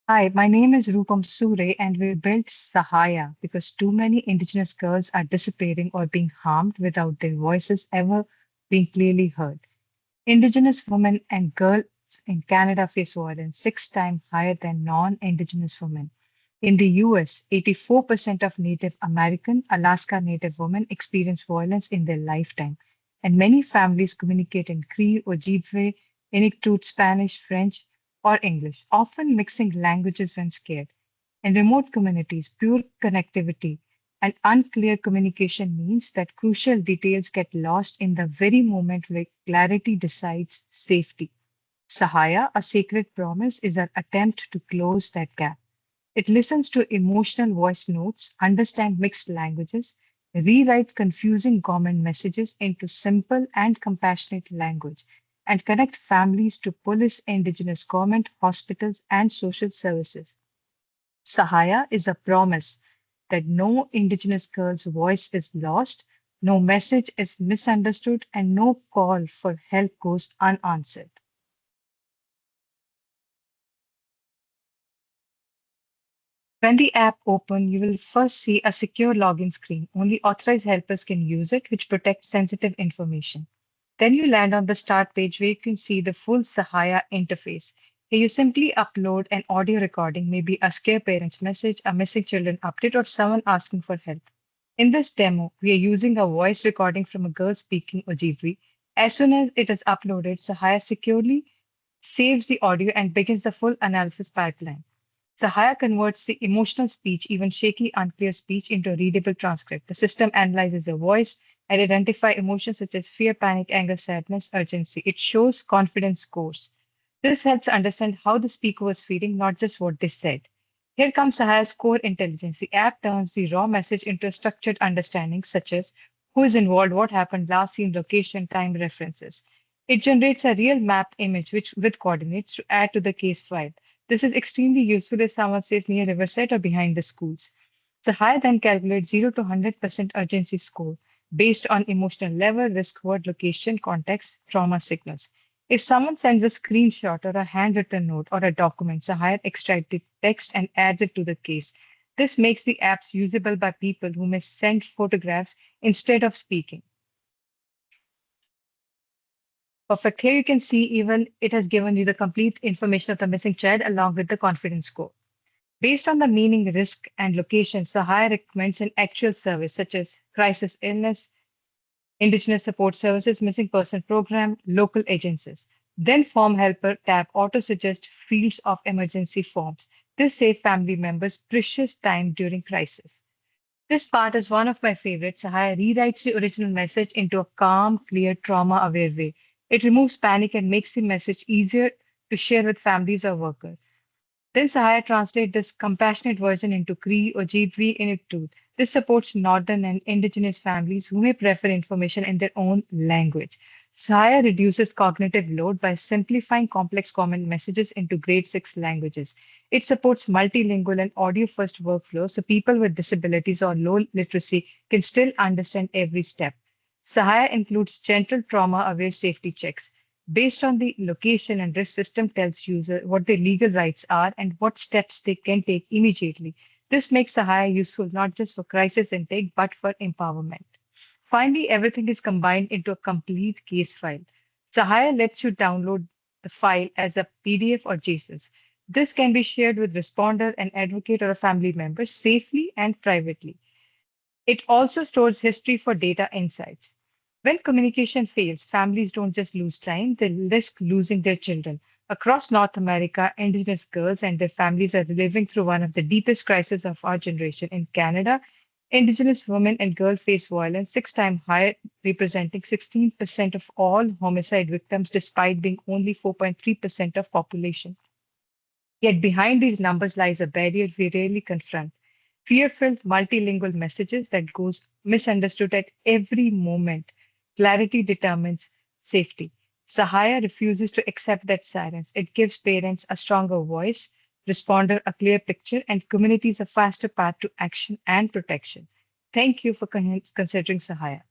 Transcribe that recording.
Hi, my name is Rupam Sure, and we built Sahaya because too many Indigenous girls are disappearing or being harmed without their voices ever being clearly heard. Indigenous women and girls in Canada face violence 6 times higher than non Indigenous women. In the US, 84% of Native American Alaska Native women experience violence in their lifetime, and many families communicate in Cree, Ojibwe, Inuktitut, Spanish, French, or English, often mixing languages when scared. In remote communities, poor connectivity and unclear communication means that crucial details get lost in the very moment where clarity decides safety. Sahaya, a sacred promise, is an attempt to close that gap. It listens to emotional voice notes, understands mixed languages, rewrite confusing government messages into simple and compassionate language, and connect families to police, indigenous government, hospitals, and social services. Sahaya is a promise that no indigenous girl's voice is lost, no message is misunderstood, and no call for help goes unanswered. When the app opens, you will first see a secure login screen. Only authorized helpers can use it, which protects sensitive information. Then you land on the start page where you can see the full Sahaya interface. Here you simply upload an audio recording, maybe a scare parents message, a missing children update, or someone asking for help. In this demo, we are using a voice recording from a girl speaking Ojibwe. As soon as it is uploaded, Sahaya securely saves the audio and begins the full analysis pipeline. Sahaya converts the emotional speech, even shaky, unclear speech, into a readable transcript. The system analyzes the voice and identifies emotions such as fear, panic, anger, sadness, urgency. It shows confidence scores. This helps understand how the speaker was feeling, not just what they said. Here comes Sahaya's core intelligence. The app turns the raw message into a structured understanding, such as who is involved, what happened, last seen, location, time references. It generates a real map image which with coordinates to add to the case file. This is extremely useful if someone stays near Riverside or behind the schools. Sahaya then calculates 0 to 100% urgency score based on emotional level, risk word, location, context, trauma signals. If someone sends a screenshot or a handwritten note or a document, Sahaya extracts the text and adds it to the case. This makes the apps usable by people who may send photographs instead of speaking. Perfect. Here you can see even it has given you the complete information of the missing child along with the confidence score. Based on the meaning, risk, and location, Sahaya recommends an actual service such as crisis illness, Indigenous support services, missing person program, local agencies. Then form helper tab auto suggest fields of emergency forms. This saves family members precious time during crisis. This part is one of my favorites. Sahaya rewrites the original message into a calm, clear, trauma aware way. It removes panic and makes the message easier to share with families or workers. Then Sahaya translates this compassionate version into Cree, Ojibwe, Inuktitut. This supports northern and indigenous families who may prefer information in their own language. Sahaya reduces cognitive load by simplifying complex common messages into grade 6 languages. It supports multilingual and audio first workflow so people with disabilities or low literacy can still understand every step. Sahaya includes gentle trauma aware safety checks. Based on the location and risk system tells user what their legal rights are and what steps they can take immediately. This makes Sahaya useful not just for crisis intake but for empowerment. Finally, everything is combined into a complete case file. Sahaya lets you download the file as a PDF or JSON. This can be shared with responder, an advocate, or a family member safely and privately. It also stores history for data insights. When communication fails, families don't just lose time, they risk losing their children. Across North America, Indigenous girls and their families are living through one of the deepest crises of our generation. In Canada, Indigenous women and girls face violence 6 times higher, representing 16% of all homicide victims, despite being only 4.3% of population. Yet behind these numbers lies a barrier we rarely confront. Fear-filled multilingual messages that goes misunderstood at every moment. Clarity determines safety. Sahaya refuses to accept that silence. It gives parents a stronger voice, responder a clear picture, and communities a faster path to action and protection. Thank you for considering Sahaya.